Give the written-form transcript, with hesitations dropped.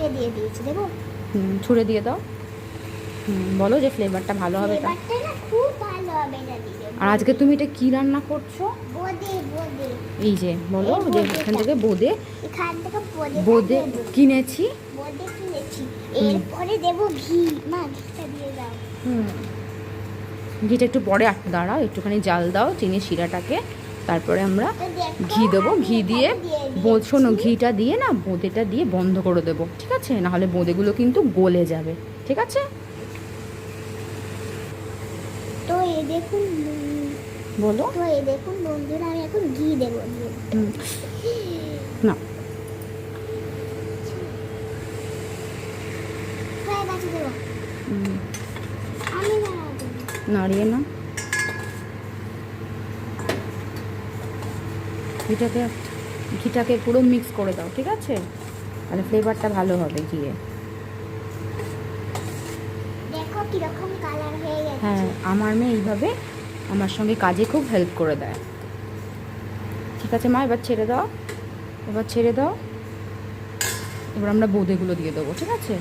ছুঁয়ে দিয়ে দিয়েছি, দেখো। ছুঁড়ে দিয়ে দাও। বলো যে ফ্লেভারটা ভালো হবে। ফ্লেভারটা না খুব ভালো হবে এটা দিলে। আর আজকে তুমি এটা কি রান্না করছো? বোঁদে বোঁদে। এই যে বলো এই যে বোঁদেটা। এখান থেকে বোঁদে এখান থেকে বোঁদে কিনেছি। বোঁদে কিনেছি। এরপরে দেবো ঘি। মা ঘিটা দিয়ে দাও। ঘিটা একটু পরে দাঁড়াও, একটুখানি জাল দাও চিনি শিরাটাকে, তারপরে আমরা তো দেখো, ঘি দেবো। আমি ঘি দিয়ে এখানে দিয়ে দিয়েছি। শোনো, ঘিটা দিয়ে না বোঁদেটা দিয়ে বন্ধ করে দেবো, ঠিক আছে? নাহলে বোঁদেগুলো কিন্তু গলে যাবে, ঠিক আছে? তো এই দেখুন, বলো। তো এই দেখুন বন্ধুরা, আমি এখন ঘি দেবো। না, হয়ে গেছে, দেবো। আমি নাড়িয়ে না, ঘিটাকে পুরো মিক্স করে দাও, ঠিক আছে? তাহলে ফ্লেভারটা ভালো হবে ঘিয়ে। দেখো কিরকম কালার হয়ে গেছে। হ্যাঁ, আমার মেয়ে এইভাবে আমার সঙ্গে কাজে খুব হেল্প করে দেয়। ঠিক আছে মা, এবার ছেড়ে দাও, এবার ছেড়ে দাও। এবার আমরা বোঁদেগুলো দিয়ে দেবো, ঠিক আছে?